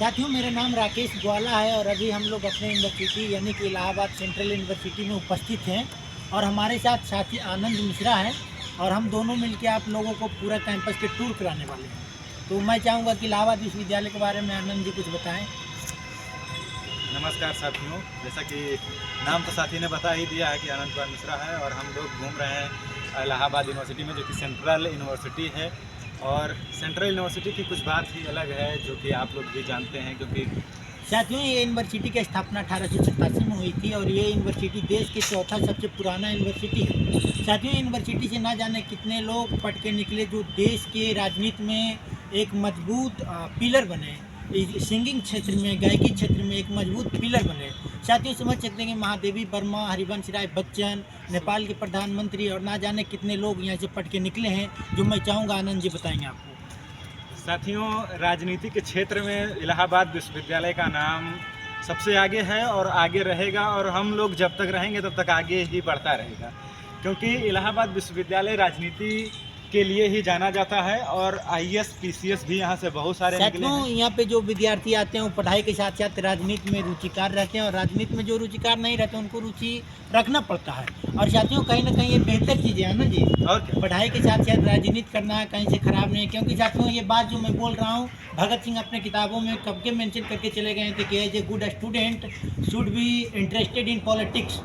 साथियों, मेरा नाम राकेश ग्वाला है और अभी हम लोग अपने यूनिवर्सिटी यानी कि इलाहाबाद सेंट्रल यूनिवर्सिटी में उपस्थित हैं और हमारे साथ साथी आनंद मिश्रा हैं और हम दोनों मिलकर आप लोगों को पूरा कैंपस के टूर कराने वाले हैं। तो मैं चाहूँगा कि इलाहाबाद विश्वविद्यालय के बारे में आनंद जी कुछ बताएं। नमस्कार साथियों, जैसा कि नाम तो साथी ने बता ही दिया है कि आनंद कुमार मिश्रा है और हम लोग घूम रहे हैं इलाहाबाद यूनिवर्सिटी में, जो कि सेंट्रल यूनिवर्सिटी है। और सेंट्रल यूनिवर्सिटी की कुछ बात ही अलग है जो कि आप लोग भी जानते हैं, क्योंकि साथियों, ये यूनिवर्सिटी की स्थापना 1887 में हुई थी और ये यूनिवर्सिटी देश के चौथा सबसे पुराना यूनिवर्सिटी है। साथियों, यूनिवर्सिटी से ना जाने कितने लोग पढ़ के निकले जो देश के राजनीति में एक मजबूत पिलर बने, सिंगिंग क्षेत्र में, गायकी क्षेत्र में एक मजबूत पिलर बने। साथियों, समझ सकते हैं कि महादेवी वर्मा, हरिवंश राय बच्चन, नेपाल के प्रधानमंत्री और ना जाने कितने लोग यहाँ से पढ़ के निकले हैं, जो मैं चाहूँगा आनंद जी बताएंगे आपको। साथियों, राजनीति के क्षेत्र में इलाहाबाद विश्वविद्यालय का नाम सबसे आगे है और आगे रहेगा, और हम लोग जब तक रहेंगे तब तक आगे ही बढ़ता रहेगा, क्योंकि इलाहाबाद विश्वविद्यालय राजनीति के लिए ही जाना जाता है और IAS PCS भी यहाँ से बहुत सारे निकले हैं। यहाँ पे जो विद्यार्थी आते हैं वो पढ़ाई के साथ साथ राजनीति में रुचिकार रहते हैं और राजनीति में जो रुचिकार नहीं रहते उनको रुचि रखना पड़ता है। और साथियों, कहीं ना कहीं ये बेहतर चीज़ है ना जी, और क्या? पढ़ाई के साथ साथ राजनीति करना है कहीं से खराब नहीं है। क्योंकि साथियों, ये बात जो मैं बोल रहा हूँ, भगत सिंह अपने किताबों में कब के मेंशन करके चले गए थे कि as a good student should be interested in politics.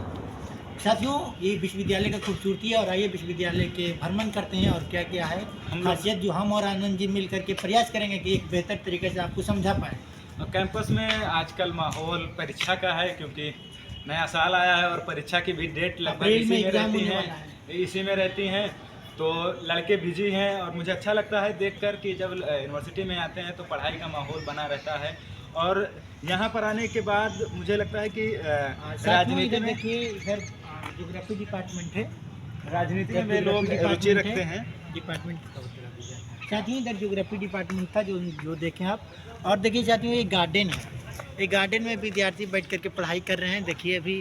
साथियों, ये विश्वविद्यालय का खूबसूरती है और आइए विश्वविद्यालय के भ्रमण करते हैं और क्या क्या है खासियत जो हम और आनंद जी मिल करके प्रयास करेंगे कि एक बेहतर तरीके से आपको समझा पाएँ। कैंपस में आजकल माहौल परीक्षा का है, क्योंकि नया साल आया है और परीक्षा की भी डेट लगभग इसी में रहती हैं, तो लड़के बिजी हैं। और मुझे अच्छा लगता है देखकर कि जब यूनिवर्सिटी में आते हैं तो पढ़ाई का माहौल बना रहता है। और यहाँ पर आने के बाद मुझे लगता है कि राजनीति में, देखिए इधर ज्योग्राफी डिपार्टमेंट है, राजनीति में लोग रुचि रखते हैं। डिपार्टमेंट साथियों, इधर ज्योग्राफी डिपार्टमेंट था जो देखें आप। और देखिए साथियों, ये गार्डन है, ये गार्डन में विद्यार्थी बैठ करके पढ़ाई कर रहे हैं। देखिए अभी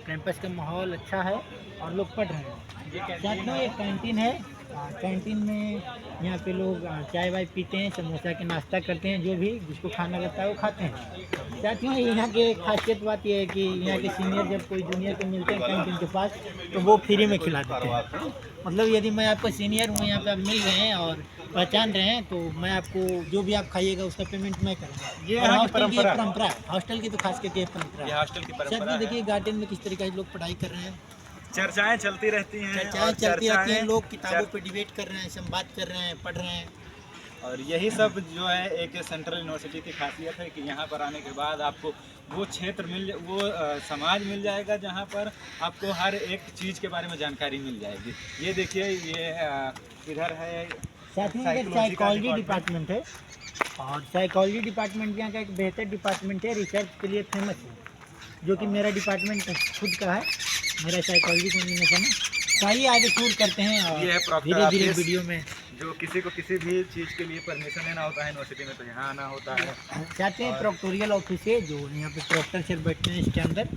कैंपस का माहौल अच्छा है और लोग पढ़ रहे हैं। साथियों, ये कैंटीन है, कैंटीन में यहाँ पे लोग चाय वाय पीते हैं, समोसा के नाश्ता करते हैं, जो भी जिसको खाना लगता है वो खाते हैं। साथियों, यहाँ के खासियत बात यह है कि यहाँ के सीनियर जब कोई जूनियर को मिलते हैं कैंटीन के पास तो वो फ्री में खिला देते हैं। मतलब यदि मैं आपका सीनियर हूँ, यहाँ पे आप मिल रहे हैं और पहचान रहे हैं, तो मैं आपको जो भी आप खाइएगा उसका पेमेंट मैं करूँगा। ये यहाँ की परंपरा है, हॉस्टल की तो खास करके परंपरा है। हॉस्टल की परंपरा है। देखिए गार्डन में किस तरीके से लोग पढ़ाई कर रहे हैं, चर्चाएं चलती रहती हैं, चर्चाएं चलती रहती हैं, लोग किताबों पे डिबेट कर रहे हैं, संवाद कर रहे हैं, पढ़ रहे हैं। और यही सब जो है एक सेंट्रल यूनिवर्सिटी की खासियत है कि यहाँ पर आने के बाद आपको वो क्षेत्र समाज मिल जाएगा जहाँ पर आपको हर एक चीज़ के बारे में जानकारी मिल जाएगी। ये देखिए, ये इधर है साइकोलॉजी डिपार्टमेंट है और साइकोलॉजी डिपार्टमेंट यहाँ का एक बेहतर डिपार्टमेंट है, रिसर्च के लिए फेमस है, जो कि मेरा डिपार्टमेंट खुद का है, मेरा साइकोलॉजी कॉम्बिनेशन है। तो आइए आगे टूर करते हैं और ये है धीरे धीरे वीडियो में। जो किसी को किसी भी चीज़ के लिए परमिशन लेना होता है यूनिवर्सिटी में तो यहाँ आना होता है। चाहते हैं प्रोक्टोरियल ऑफिस है, जो यहाँ पे प्रोक्टर सर बैठते हैं इसके अंदर,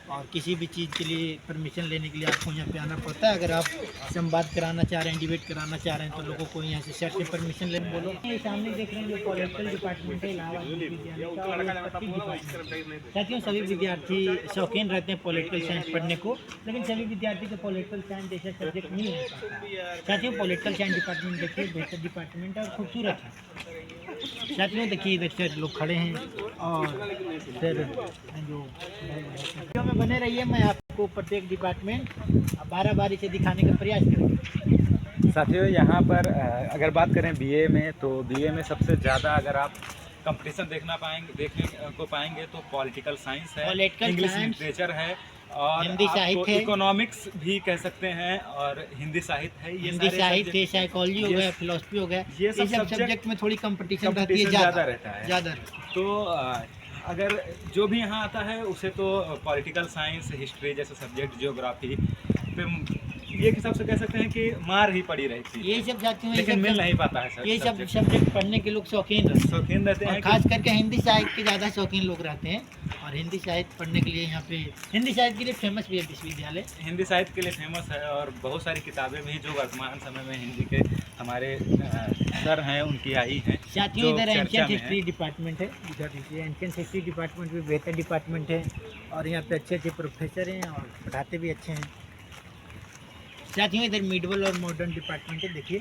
और किसी भी चीज़ के लिए परमिशन लेने के लिए आपको यहाँ पे आना पड़ता है। अगर आप संवाद कराना चाह रहे हैं, डिबेट कराना चाह रहे हैं, तो लोगों को यहाँ से सर से परमिशन लेने बोलो। ये सामने देख रहे हैं जो पॉलिटिकल डिपार्टमेंट है इलाहाबाद विश्वविद्यालय का। साथियों, सभी विद्यार्थी शौकीन रहते हैं पॉलिटिकल साइंस पढ़ने को, लेकिन सभी विद्यार्थी को पॉलिटिकल साइंस जैसा सब्जेक्ट नहीं है। साथियों, पॉलिटिकल साइंस डिपार्टमेंट देखिए बेहतर डिपार्टमेंट है और खूबसूरत है। साथियों, देखिए इधर से लोग खड़े हैं और फिर जो में बने रहिए, मैं आपको प्रत्येक डिपार्टमेंट 12 बारी से दिखाने का प्रयास करूँगा। साथियों, यहाँ पर अगर बात करें BA में, तो BA में सबसे ज़्यादा अगर आप कंपटीशन देखने को पाएंगे तो पॉलिटिकल साइंस है, इंग्लिश लिटरेचर है और हिंदी साहित्य है, इकोनॉमिक्स भी कह सकते हैं, और हिंदी साहित्य है। ये हिंदी साहित्य, साइकोलॉजी हो गया, फिलोसफी हो गया, ये सब सब्जेक्ट में थोड़ी कंपटीशन रहती है, ज़्यादा रहता है ज़्यादा। तो अगर जो भी यहाँ आता है उसे तो पॉलिटिकल साइंस, हिस्ट्री जैसे सब्जेक्ट, जियोग्राफी पे ये हिसाब से कह सकते हैं कि मार ही पड़ी रहती है। ये सब साथियों, लेकिन मिल नहीं पाता है सर। ये सब सब्जेक्ट पढ़ने के लोग शौकीन रहते हैं, हैं, खास करके हिंदी साहित्य के ज़्यादा शौकीन लोग रहते हैं। और हिंदी साहित्य पढ़ने के लिए यहाँ पे हिंदी साहित्य के लिए फेमस भी है विश्वविद्यालय। हिंदी साहित्य के लिए फेमस है और बहुत सारी किताबें भी जो वर्तमान समय में हिंदी के हमारे सर हैं उनकी आई हैं। साथियों जो इधर चर्चा एंशियंट में हिस्ट्री डिपार्टमेंट है, इधर देखिए एंशियंट हिस्ट्री डिपार्टमेंट भी बेहतर डिपार्टमेंट है और यहाँ पे अच्छे अच्छे प्रोफेसर हैं और पढ़ाते भी अच्छे हैं। साथियों इधर मिडवल और मॉडर्न डिपार्टमेंट है, देखिए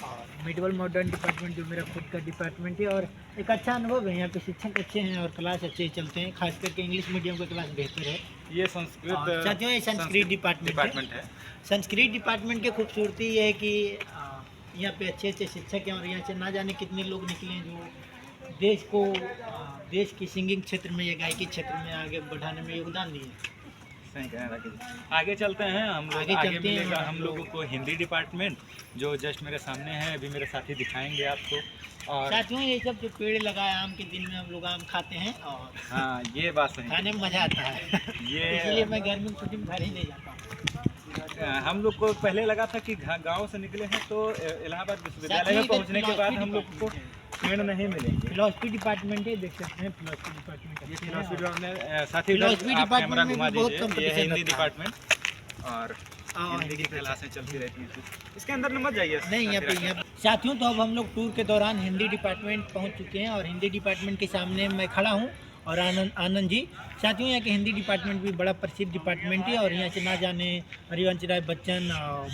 और मिडवल मॉडर्न डिपार्टमेंट जो मेरा खुद का डिपार्टमेंट है और एक अच्छा अनुभव है। यहाँ पे शिक्षक अच्छे हैं और क्लास अच्छे चलते हैं, खास करके इंग्लिश मीडियम का क्लास बेहतर है। ये संस्कृत और साथियों ये संस्कृत डिपार्टमेंट है। संस्कृत डिपार्टमेंट की खूबसूरती ये है कि यहाँ पे अच्छे अच्छे शिक्षक हैं और यहाँ से ना जाने कितने लोग निकले हैं जो देश को देश की सिंगिंग क्षेत्र में या गायकी क्षेत्र में आगे बढ़ाने में योगदान दिए। सही कह रहे हैं। आगे चलते हैं हम लोग, आगे मिलेगा हम लोगों को हिंदी डिपार्टमेंट जो जस्ट मेरे सामने है, अभी मेरे साथी दिखाएंगे आपको। और साथियों ये सब जो पेड़ लगाए आम के दिन में हम लोग आम खाते हैं और हाँ ये बात सही खाने में मज़ा आता है ये इसलिए मैं गर्मी की छुट्टी में घर ही ले जाता हूँ। हम लोग को पहले लगा था कि गांव से निकले हैं तो इलाहाबाद विश्वविद्यालय में पहुंचने के बाद हम लोग को पेड़ नहीं मिलेंगे। फिलॉसफी डिपार्टमेंट है, देख सकते हैं फिलॉसफी डिपार्टमेंट। ये फिलॉसफी डिपार्टमेंट साथी फिलॉसफी आप कैमरा डिपार्टमेंट घुमा में बहुत दीजिए, ये कंपटीशन हिंदी रहता है। डिपार्टमेंट और हिंदी की क्लासें चलती रहती हैं। इसके अंदर न मत जाइए नहीं यहाँ साथियों तो अब हम लोग टूर के दौरान हिंदी डिपार्टमेंट पहुंच चुके हैं और हिंदी डिपार्टमेंट के सामने मैं खड़ा हूं और आनंद जी। साथियों यहाँ के हिंदी डिपार्टमेंट भी बड़ा प्रसिद्ध डिपार्टमेंट है और यहाँ से ना जाने हरिवंश राय बच्चन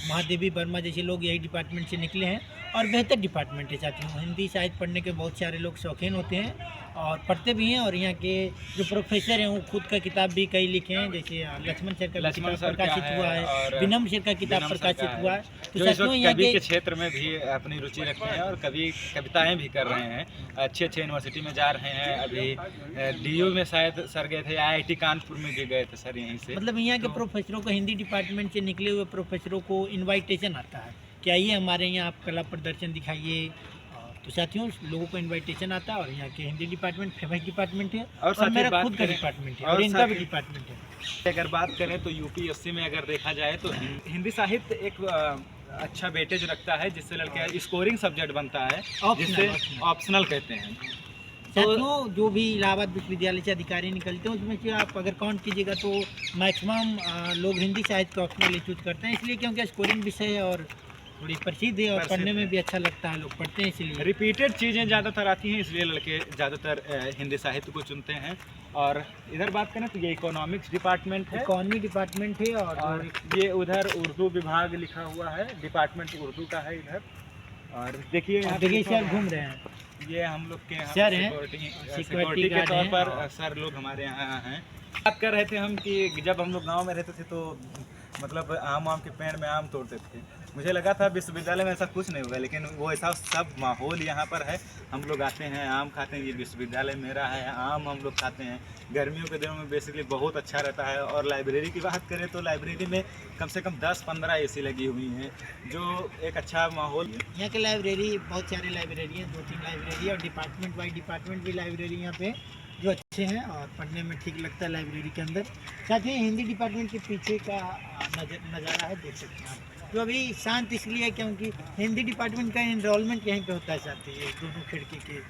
महादेवी वर्मा जैसे लोग यही डिपार्टमेंट से निकले हैं और बेहतर डिपार्टमेंट है। साथियों हिंदी साहित्य पढ़ने के बहुत सारे लोग शौकीन होते हैं और पढ़ते भी हैं और यहाँ के जो प्रोफेसर हैं वो खुद का किताब भी कई लिखे हैं, जैसे लक्ष्मण सर का किताब प्रकाशित हुआ है, विनम्र सर का किताब प्रकाशित हुआ है। तो साथियों यहाँ के क्षेत्र में भी अपनी रुचि रखते हैं और कभी कविताएं भी कर रहे हैं, अच्छे अच्छे यूनिवर्सिटी में जा रहे हैं। अभी DU में शायद सर गए थे, IIT कानपुर में भी गए थे सर यहीं से। मतलब यहाँ के प्रोफेसरों को हिंदी डिपार्टमेंट से निकले हुए प्रोफेसरों को इन्वाइटेशन आता है कि आइए हमारे यहाँ आप कला प्रदर्शन दिखाइए। तो साथियों लोगों को इनविटेशन आता है और यहाँ के हिंदी डिपार्टमेट फेमस डिपार्टमेंट है और मेरा खुद का डिपार्टमेंट है और इनका भी डिपार्टमेंट है। अगर बात करें तो UPSC में अगर देखा जाए तो हिंदी साहित्य एक अच्छा वेटेज रखता है जिससे लड़के स्कोरिंग सब्जेक्ट बनता है, जिससे ऑप्शनल कहते हैं। साथियों जो भी इलाहाबाद विश्वविद्यालय से अधिकारी निकलते हैं उसमें से आप अगर काउंट कीजिएगा तो मैक्सिमम लोग हिंदी साहित्य का ऑप्शनल चूज करते हैं, इसलिए क्योंकि स्कोरिंग विषय है और थोड़ी प्रसिद्ध है और पढ़ने में भी अच्छा लगता है, लोग पढ़ते हैं इसलिए। रिपीटेड चीज़ें ज़्यादातर आती हैं इसलिए लड़के ज़्यादातर हिंदी साहित्य को चुनते हैं। और इधर बात करें तो ये इकोनॉमिक्स डिपार्टमेंट है, इकोनॉमी डिपार्टमेंट है और ये उधर उर्दू विभाग लिखा हुआ है, डिपार्टमेंट उर्दू का है इधर। और देखिए यहाँ देखिए सर घूम रहे हैं, ये हम लोग के सर हैं सिक्योरिटी के तौर पर सर लोग हमारे यहाँ हैं। बात कर रहे थे हम कि जब हम लोग गाँव में रहते थे तो मतलब आम के पेड़ में आम तोड़ते थे। मुझे लगा था विश्वविद्यालय में ऐसा कुछ नहीं होगा, लेकिन वो ऐसा सब माहौल यहाँ पर है। हम लोग आते हैं आम खाते हैं, ये विश्वविद्यालय मेरा है, आम हम लोग खाते हैं। गर्मियों के दिनों में बेसिकली बहुत अच्छा रहता है। और लाइब्रेरी की बात करें तो लाइब्रेरी में कम से कम 10-15 AC लगी हुई हैं, जो एक अच्छा माहौल है। यहाँ की लाइब्रेरी बहुत सारी लाइब्रेरी है, 2-3 लाइब्रेरी और डिपार्टमेंट बाई डिपार्टमेंट भी लाइब्रेरी यहाँ पे जो अच्छे हैं और पढ़ने में ठीक लगता है लाइब्रेरी के अंदर। साथ ही हिंदी डिपार्टमेंट के पीछे का नज़ारा है, देख सकते हैं आप, जो अभी शांत इसलिए है क्योंकि हिंदी डिपार्टमेंट का इनरोलमेंट यहीं पे होता है साथ ही दोनों खिड़की के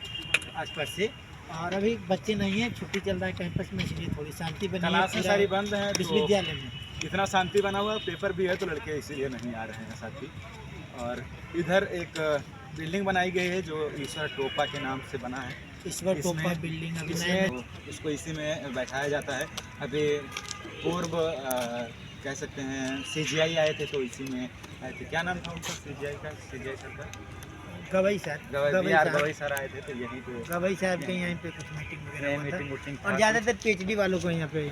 आसपास से। और अभी बच्चे नहीं हैं, छुट्टी चल रहा है कैंपस में, इसलिए थोड़ी शांति बनी है। क्लासें सारी बंद हैं विश्वविद्यालय में, इतना शांति बना हुआ, पेपर भी है तो लड़के इसीलिए नहीं आ रहे हैं साथी। और इधर एक बिल्डिंग बनाई गई है जो ईश्वर टोपा के नाम से बना है। ईश्वर टोपा बिल्डिंग अभी इसको इसी में बैठाया जाता है। अभी पूर्व कह सकते हैं CGI आए थे तो इसी में आए थे। क्या नाम था उनका CGI सर का? गवई सर गवई सर आए थे तो यही तो गवई साहब के यहाँ पे कुछ मीटिंग मीटिंग और ज़्यादातर PhD वालों को यहाँ पे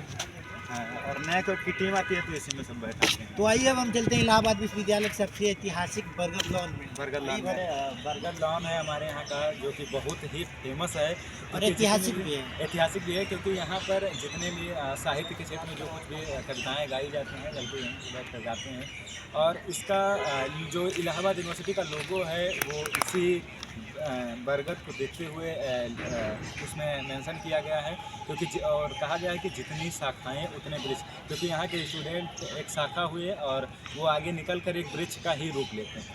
और नए कोर्ट की टीम आती है तो इसी में सब बैठाते हैं। तो आइए अब हम चलते हैं इलाहाबाद विश्वविद्यालय के सबसे ऐतिहासिक बरगद लॉन में। बरगद लॉन है हमारे यहाँ का जो कि बहुत ही फेमस है और ऐतिहासिक भी है क्योंकि यहाँ पर जितने भी साहित्य के क्षेत्र में जो कुछ भी कविताएँ गाई जाती हैं लड़के यहीं से बैठ कर गाते हैं। और इसका जो इलाहाबाद यूनिवर्सिटी का लोगो है वो इसी बरगद को देखते हुए उसमें मेंशन किया गया है, क्योंकि और कहा गया है कि जितनी शाखाएं उतने वृक्ष, क्योंकि यहाँ के स्टूडेंट एक शाखा हुए चाहिए और वो आगे निकल कर एक वृक्ष का ही रूप लेते हैं।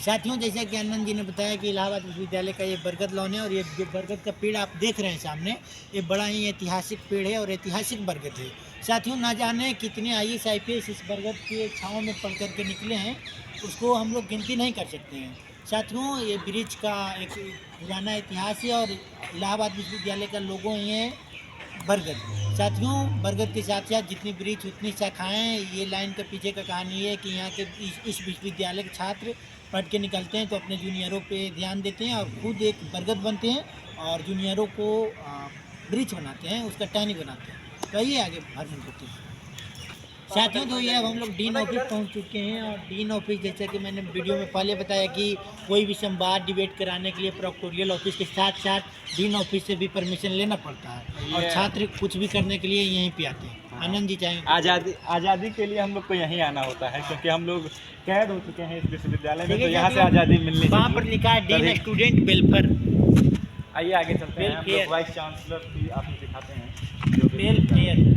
साथियों, जैसा कि आनंद जी ने बताया कि इलाहाबाद विश्वविद्यालय का ये बरगद लॉन है और ये जो बरगद का पेड़ आप देख रहे हैं सामने, ये बड़ा ही ऐतिहासिक पेड़ है और ऐतिहासिक बरगद है। साथियों, ना जाने कितने IAS IPS इस बरगद के छाँव में पढ़ कर के निकले हैं, उसको हम लोग गिनती नहीं कर सकते हैं। साथियों, ये वृक्ष का एक पुराना इतिहास है और इलाहाबाद विश्वविद्यालय का लोगो ही है बरगद। साथियों, बरगद के साथ साथ जितनी वृक्ष उतनी शाखाएँ, ये लाइन के पीछे का कहानी है कि यहाँ के इस विश्वविद्यालय के छात्र पढ़ के निकलते हैं तो अपने जूनियरों पे ध्यान देते हैं और खुद एक बरगद बनते हैं और जूनियरों को वृक्ष बनाते हैं, उसका टहनी बनाते हैं। तो आइए आगे भ्रमण करते हैं। साथियों, तो ये अब हम लोग डीन ऑफिस पहुंच चुके हैं और डीन ऑफिस, जैसा कि मैंने वीडियो में पहले बताया कि कोई भी संवाद डिबेट कराने के लिए प्रोक्टोरियल ऑफिस के साथ साथ डीन ऑफिस से भी परमिशन लेना पड़ता है और छात्र कुछ भी करने के लिए यहीं पे आते हैं। आनंद जी चाहेंगे? आज़ादी के लिए हम लोग को यहीं आना होता है क्योंकि हम लोग कैद हो चुके हैं इस विश्वविद्यालय में, तो यहाँ से आज़ादी मिलनी चाहिए। वहाँ पर लिखा है डीन स्टूडेंट वेलफेयर। आइए आगे चलते हैं। हम लोग वाइस चांसलर भी आपको दिखाते हैं। वेलफेयर।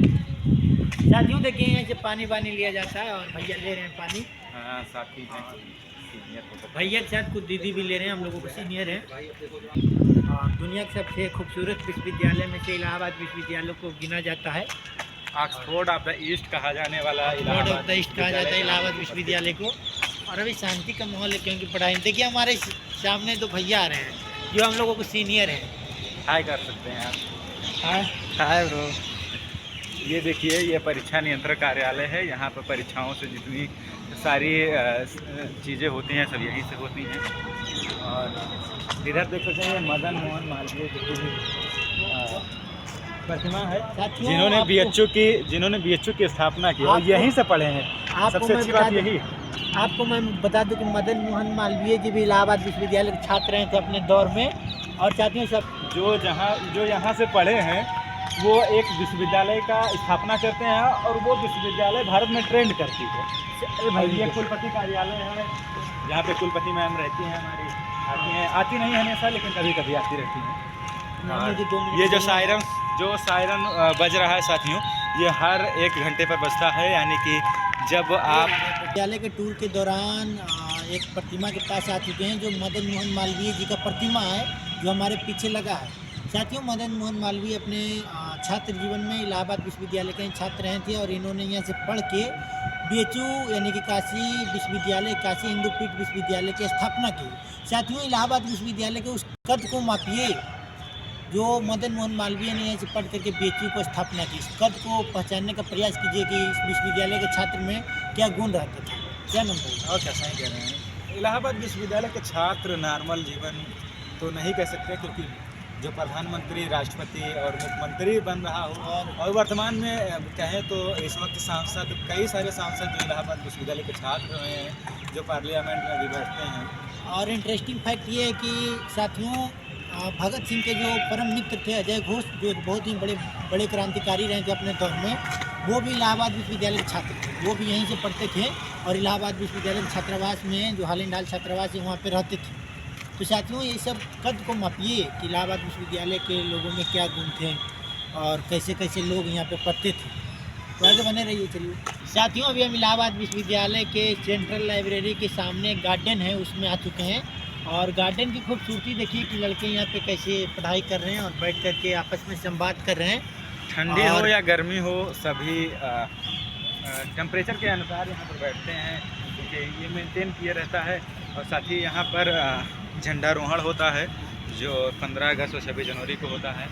साथियों, देखिए यहाँ से पानी लिया जाता है और भैया ले रहे हैं पानी। हाँ, साथी हैं, सीनियर हो सकते हैं। भैया के साथ कुछ दीदी भी ले रहे हैं, हम लोगों को सीनियर हैं। और दुनिया के सबसे खूबसूरत विश्वविद्यालय में से इलाहाबाद विश्वविद्यालय को गिना जाता है। ऑक्सफोर्ड ऑफ द ईस्ट कहा जाने वाला ऑक्सफोर्ड ऑफ द ईस्ट कहा जाता है इलाहाबाद विश्वविद्यालय को। और अभी शांति का माहौल है क्योंकि पढ़ाई, देखिए हमारे सामने दो भैया आ रहे हैं जो हम लोगों को सीनियर हैं। हाय कर सकते हैं आप। Hi bro. ये देखिए, ये परीक्षा नियंत्रण कार्यालय है। यहाँ पर परीक्षाओं से जितनी सारी चीज़ें होती हैं सब यहीं से होती हैं। और इधर देख सकते हैं मदन मोहन मालवीय की प्रतिमा है, जिन्होंने BHU की स्थापना की और यहीं से पढ़े हैं। सबसे अच्छी बात यही। आपको मैं बता दूं कि मदन मोहन मालवीय जी भी इलाहाबाद विश्वविद्यालय के छात्र रहे थे अपने दौर में। और साथियों, सब जो यहाँ से पढ़े हैं वो एक विश्वविद्यालय का स्थापना करते हैं और वो विश्वविद्यालय भारत में ट्रेंड करती है। ये कुलपति कार्यालय है जहाँ पे कुलपति मैम रहती हैं हमारी, आती नहीं हमेशा लेकिन कभी कभी आती रहती हैं। ये जो सायरन बज रहा है साथियों, ये हर 1 घंटे पर बजता है, यानी कि जब आप विद्यालय के टूर के दौरान एक प्रतिमा के पास आ चुके हैं जो मदन मोहन मालवीय जी का प्रतिमा है जो हमारे पीछे लगा है। साथियों, मदन मोहन मालवीय अपने छात्र जीवन में इलाहाबाद विश्वविद्यालय के छात्र रहे थे और इन्होंने यहाँ से पढ़ के BHU यानी कि काशी विश्वविद्यालय, काशी हिंदू पीठ विश्वविद्यालय की स्थापना की। साथियों, इलाहाबाद विश्वविद्यालय के उस कद को मापिए जो मदन मोहन मालवीय ने यहाँ से पढ़ करके BHU को स्थापना की। इस कद को पहचानने का प्रयास कीजिए कि इस विश्वविद्यालय के छात्र में क्या गुण रहता था, क्या नंबर और क्या सही कह रहे हैं। इलाहाबाद विश्वविद्यालय के छात्र नॉर्मल जीवन तो नहीं कह सकते क्योंकि जो प्रधानमंत्री, राष्ट्रपति और मुख्यमंत्री बन रहा हो और वर्तमान में कहें तो इस वक्त सांसद, कई सारे सांसद जो इलाहाबाद विश्वविद्यालय के छात्र रहे हैं जो पार्लियामेंट में भी बैठते हैं। और इंटरेस्टिंग फैक्ट ये है कि साथियों, भगत सिंह के जो परम मित्र थे अजय घोष, जो बहुत ही बड़े क्रांतिकारी रहे थे अपने दौर में, वो भी इलाहाबाद विश्वविद्यालय के छात्र थे। वो भी यहीं से पढ़ते थे और इलाहाबाद विश्वविद्यालय के छात्रावास में, जो हाल छात्रावास है, वहाँ पर रहते थे। तो साथियों, ये सब कद को मापिए कि इलाहाबाद विश्वविद्यालय के लोगों में क्या गुण थे और कैसे कैसे लोग यहाँ पे पढ़ते थे। तो आगे बने रहिए। चलिए साथियों, अभी हम इलाहाबाद विश्वविद्यालय के सेंट्रल लाइब्रेरी के सामने गार्डन है उसमें आ चुके हैं और गार्डन की खूबसूरती देखिए कि लड़के यहाँ पे कैसे पढ़ाई कर रहे हैं और बैठ करके आपस में संवाद कर रहे हैं। ठंडी हो या गर्मी हो, सभी टेम्परेचर के अनुसार यहाँ पर बैठते हैं क्योंकि ये मेंटेन किया रहता है। और साथ ही यहाँ पर झंडारोहण होता है जो 15 अगस्त और 26 जनवरी को होता है।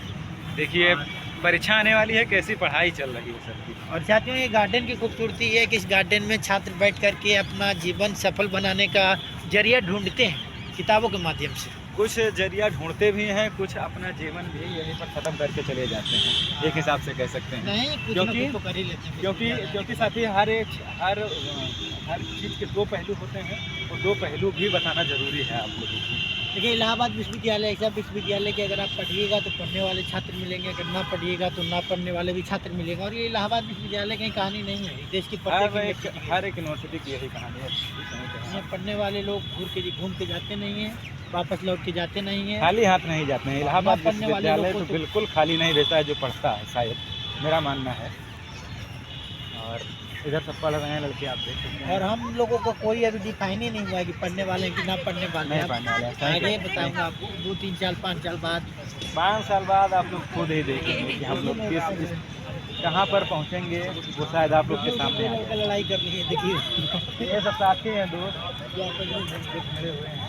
देखिए, परीक्षा आने वाली है, कैसी पढ़ाई चल रही है सबकी। और साथियों, ये गार्डन की खूबसूरती है कि इस गार्डन में छात्र बैठ करके अपना जीवन सफल बनाने का जरिया ढूंढते हैं किताबों के माध्यम से। कुछ जरिया ढूंढते भी हैं, कुछ अपना जीवन भी यहीं पर ख़त्म करके चले जाते हैं, एक हिसाब से कह सकते हैं। नहीं, कुछ क्योंकि तो कर ही लेते हैं। क्योंकि साथी हर चीज़ के 2 पहलू होते हैं और 2 पहलू भी बताना ज़रूरी है आप लोगों को। देखिए, इलाहाबाद विश्वविद्यालय ऐसा विश्वविद्यालय कि अगर आप पढ़िएगा तो पढ़ने वाले छात्र मिलेंगे, अगर ना पढ़िएगा तो ना पढ़ने वाले भी छात्र मिलेंगे। और ये इलाहाबाद विश्वविद्यालय की कहानी नहीं है, देश की हर एक यूनिवर्सिटी की यही कहानी है। यहाँ पढ़ने वाले लोग घूम के जाते नहीं हैं, वापस लौट के जाते नहीं हैं, खाली हाथ नहीं जाते हैं। इलाहाबाद विश्वविद्यालय तो बिल्कुल खाली नहीं रहता है जो पढ़ता है, शायद मेरा मानना है। और इधर सब पढ़ रहे हैं लड़के, आप देख सकते हैं। और हम लोगों को कोई अभी डिफाइन ही नहीं हुआ है कि पढ़ने वाले हैं कि ना पढ़ने वाले हैं। नहीं पढ़ने वाले हैं, सही आगे कह बताऊंगा आपको 2-3 साल 5 साल बाद। 5 साल बाद आप लोग खुद ही देखेंगे कि हम लोग कहाँ पर पहुँचेंगे, वो शायद आप लोग के सामने आ जाए। लड़ाई कर रही है, देखिए ये सब साथी हैं दोस्त जो खड़े हुए हैं।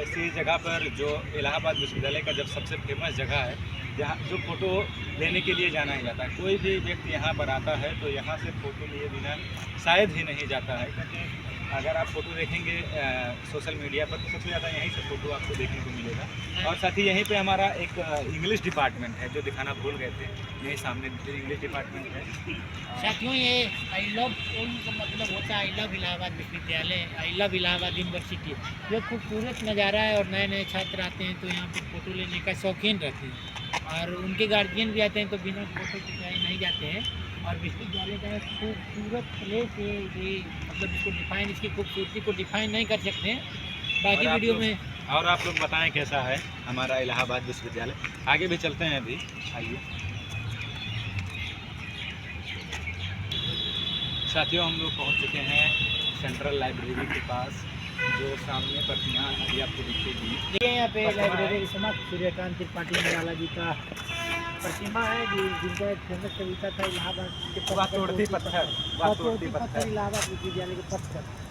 ऐसी जगह पर जो इलाहाबाद विश्वविद्यालय का जब सबसे फेमस जगह है, जहाँ जो फ़ोटो लेने के लिए जाना ही जाता है। कोई भी व्यक्ति यहाँ पर आता है तो यहाँ से फ़ोटो लिए बिना शायद ही नहीं जाता है, क्योंकि अगर आप फ़ोटो देखेंगे सोशल मीडिया पर तो सबसे ज़्यादा यहीं से फ़ोटो आपको देखने को मिलेगा। और साथ ही यहीं पे हमारा एक इंग्लिश डिपार्टमेंट है जो दिखाना भूल गए थे, यही सामने इंग्लिश डिपार्टमेंट है। साथियों, ये आई लव का मतलब होता है आई लव इलाहाबाद विश्वविद्यालय, आई लव इलाहाबाद यूनिवर्सिटी। ये खूबसूरत नज़ारा है और नए नए छात्र आते हैं तो यहाँ पर फ़ोटो लेने का शौकीन रहते हैं और उनके गार्जियन भी आते हैं तो बिना फ़ोटो खिंचाए नहीं जाते हैं। और विश्वविद्यालय का एक खूबसूरत प्लेस है ये, मतलब इसको डिफाइन, इसकी खूबसूरती को डिफाइन नहीं कर सकते हैं। बाकी वीडियो में और आप लोग बताएं कैसा है हमारा इलाहाबाद विश्वविद्यालय। आगे भी चलते हैं अभी, आइए। साथियों, हम लोग पहुंच चुके हैं सेंट्रल लाइब्रेरी के पास, जो सामने प्रतिमा अभी आपको दिखेगी। देखिए यहाँ पे लाइब्रेरी समाप्त सूर्यकांत त्रिपाठी निराला जी का प्रतिमा है, जिनका एक फेमस कविता था इलाहाबाद के बात तोड़ती पत्थर, बात तोड़ती पत्थर। इलाहाबाद विश्वविद्यालय के पत्थर।